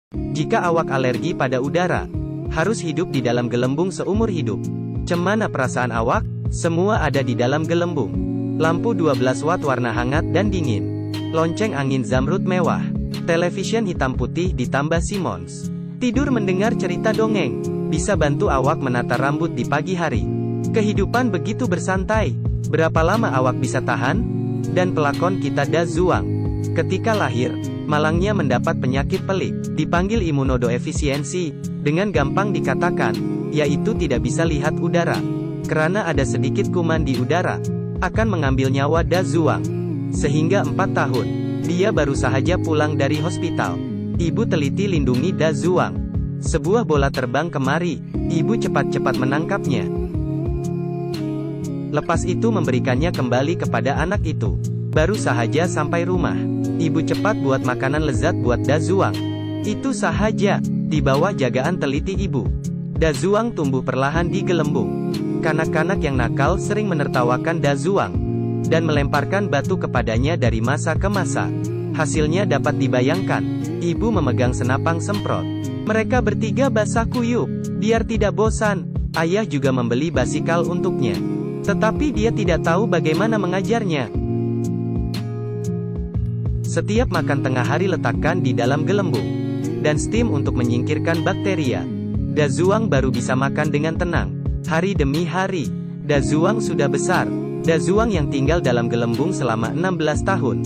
Jika awak alergi pada udara, harus hidup di dalam gelembung seumur hidup. Cemana perasaan awak? Semua ada di dalam gelembung. Lampu 12 watt warna hangat dan dingin. Lonceng angin zamrud mewah. Television hitam putih ditambah Simmons. Tidur mendengar cerita dongeng. Bisa bantu awak menata rambut di pagi hari. Kehidupan begitu bersantai. Berapa lama awak bisa tahan? Dan pelakon kita Da Zuang. Ketika lahir, malangnya mendapat penyakit pelik, dipanggil imunodeefisiensi, dengan gampang dikatakan, yaitu tidak bisa lihat udara. Karena ada sedikit kuman di udara, akan mengambil nyawa Da Zuang. Sehingga 4 tahun, dia baru saja pulang dari hospital. Ibu teliti lindungi Da Zuang. Sebuah bola terbang kemari, ibu cepat-cepat menangkapnya. Lepas itu memberikannya kembali kepada anak itu. Baru sahaja sampai rumah, ibu cepat buat makanan lezat buat Da Zuang. Itu sahaja, di bawah jagaan teliti ibu. Da Zuang tumbuh perlahan di gelembung. Kanak-kanak yang nakal sering menertawakan Da Zuang, dan melemparkan batu kepadanya dari masa ke masa. Hasilnya dapat dibayangkan, ibu memegang senapang semprot. Mereka bertiga basah kuyup, biar tidak bosan, ayah juga membeli basikal untuknya. Tetapi dia tidak tahu bagaimana mengajarnya. Setiap makan tengah hari letakkan di dalam gelembung, dan steam untuk menyingkirkan bakteria. Da Zuang baru bisa makan dengan tenang. Hari demi hari, Da Zuang sudah besar. Da Zuang yang tinggal dalam gelembung selama 16 tahun.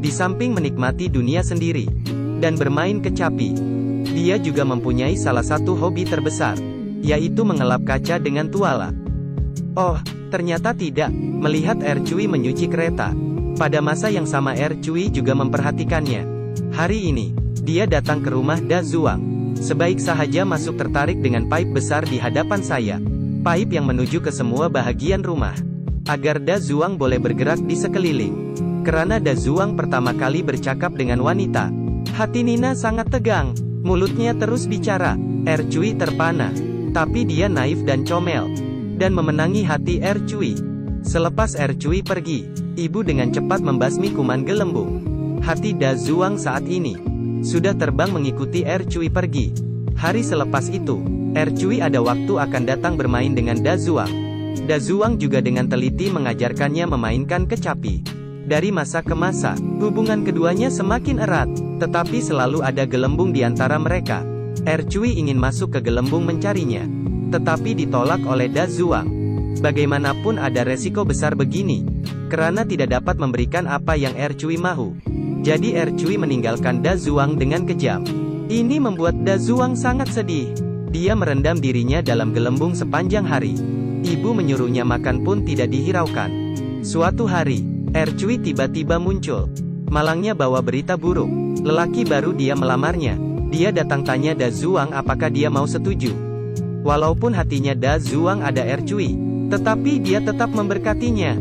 Di samping menikmati dunia sendiri, dan bermain kecapi, dia juga mempunyai salah satu hobi terbesar, yaitu mengelap kaca dengan tuala. Oh, ternyata tidak, melihat Cui menyuci kereta. Pada masa yang sama Cui juga memperhatikannya. Hari ini, dia datang ke rumah Da Zuang. Sebaik sahaja masuk tertarik dengan pipe besar di hadapan saya. Pipe yang menuju ke semua bahagian rumah. Agar Da Zuang boleh bergerak di sekeliling. Karena Da Zuang pertama kali bercakap dengan wanita. Hati Nina sangat tegang. Mulutnya terus bicara. Cui terpana. Tapi dia naif dan comel. Dan memenangi hati Cui. Selepas Cui pergi, ibu dengan cepat membasmi kuman gelembung. Hati Da Zuang saat ini sudah terbang mengikuti Cui pergi. Hari selepas itu, Cui ada waktu akan datang bermain dengan Da Zuang. Da Zuang juga dengan teliti mengajarkannya memainkan kecapi. Dari masa ke masa, hubungan keduanya semakin erat, tetapi selalu ada gelembung di antara mereka. Cui ingin masuk ke gelembung mencarinya, tetapi ditolak oleh Da Zuang. Bagaimanapun ada resiko besar begini, karena tidak dapat memberikan apa yang Cui mahu. Jadi Cui meninggalkan Da Zuang dengan kejam. Ini membuat Da Zuang sangat sedih. Dia merendam dirinya dalam gelembung sepanjang hari. Ibu menyuruhnya makan pun tidak dihiraukan. Suatu hari, Cui tiba-tiba muncul. Malangnya bawa berita buruk. Lelaki baru dia melamarnya. Dia datang tanya Da Zuang apakah dia mau setuju. Walaupun hatinya Da Zuang ada Cui, tetapi dia tetap memberkatinya.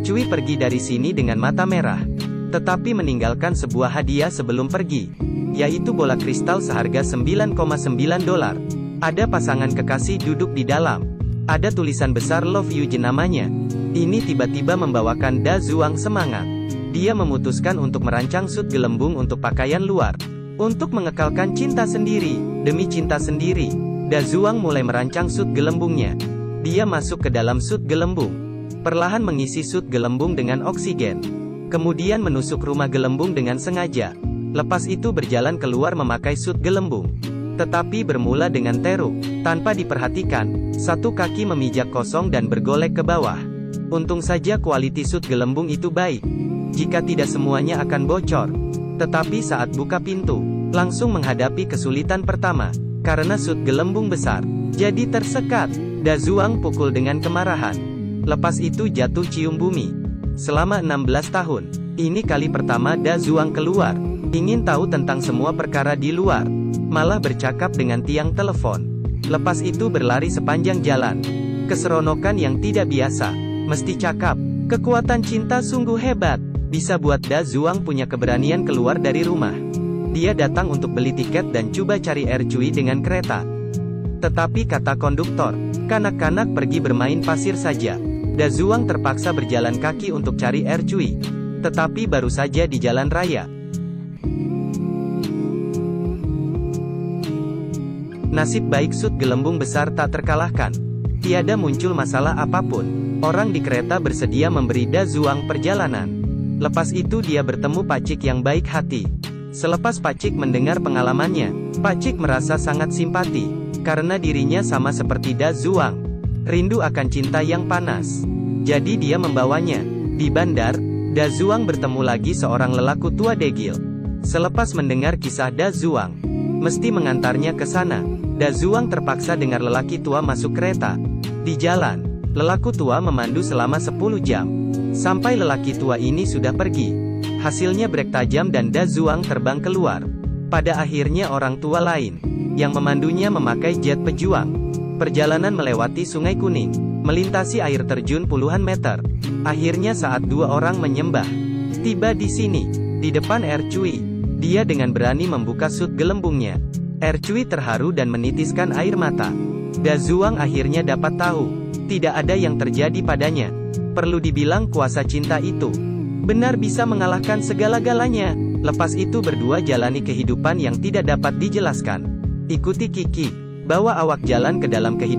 Cui pergi dari sini dengan mata merah, tetapi meninggalkan sebuah hadiah sebelum pergi, yaitu bola kristal seharga $9,9. Ada pasangan kekasih duduk di dalam. Ada tulisan besar Love You namanya. Ini tiba-tiba membawakan Da Zuang semangat. Dia memutuskan untuk merancang sut gelembung untuk pakaian luar. Untuk mengekalkan cinta sendiri, demi cinta sendiri. Da Zuang mulai merancang sut gelembungnya. Dia masuk ke dalam sut gelembung. Perlahan mengisi sut gelembung dengan oksigen. Kemudian menusuk rumah gelembung dengan sengaja. Lepas itu berjalan keluar memakai sut gelembung. Tetapi bermula dengan teruk. Tanpa diperhatikan, satu kaki memijak kosong dan bergolek ke bawah. Untung saja kualiti sut gelembung itu baik. Jika tidak semuanya akan bocor. Tetapi saat buka pintu, langsung menghadapi kesulitan pertama. Karena sut gelembung besar, jadi tersekat. Da Zuang pukul dengan kemarahan. Lepas itu jatuh cium bumi. Selama 16 tahun, ini kali pertama Da Zuang keluar. Ingin tahu tentang semua perkara di luar. Malah bercakap dengan tiang telepon. Lepas itu berlari sepanjang jalan. Keseronokan yang tidak biasa. Mesti cakap. Kekuatan cinta sungguh hebat. Bisa buat Da Zuang punya keberanian keluar dari rumah. Dia datang untuk beli tiket dan coba cari Cui dengan kereta. Tetapi kata konduktor, kanak-kanak pergi bermain pasir saja. Da Zuang terpaksa berjalan kaki untuk cari Cui. Tetapi baru saja di jalan raya, Nasib baik Sud Gelembung Besar tak terkalahkan. Tiada muncul masalah apapun. Orang di kereta bersedia memberi Da Zuang perjalanan. Lepas itu dia bertemu Pak Cik yang baik hati. Selepas Pak Cik mendengar pengalamannya, Pak Cik merasa sangat simpati. Karena dirinya sama seperti Da Zuang. Rindu akan cinta yang panas. Jadi dia membawanya. Di bandar, Da Zuang bertemu lagi seorang lelaku tua degil. Selepas mendengar kisah Da Zuang, mesti mengantarnya ke sana. Da Zuang terpaksa dengar lelaki tua masuk kereta. Di jalan, lelaku tua memandu selama 10 jam. Sampai lelaki tua ini sudah pergi. Hasilnya brek tajam dan Da Zuang terbang keluar. Pada akhirnya orang tua lain, yang memandunya memakai jet pejuang. Perjalanan melewati Sungai Kuning, melintasi air terjun puluhan meter. Akhirnya saat dua orang menyembah, tiba di sini, di depan Er Cui, dia dengan berani membuka sut gelembungnya. Er Cui terharu dan menitiskan air mata. Da Zuang akhirnya dapat tahu, tidak ada yang terjadi padanya. Perlu dibilang kuasa cinta itu benar bisa mengalahkan segala-galanya. Lepas itu berdua jalani kehidupan yang tidak dapat dijelaskan. Ikuti Kiki, bawa awak jalan ke dalam kehidupan.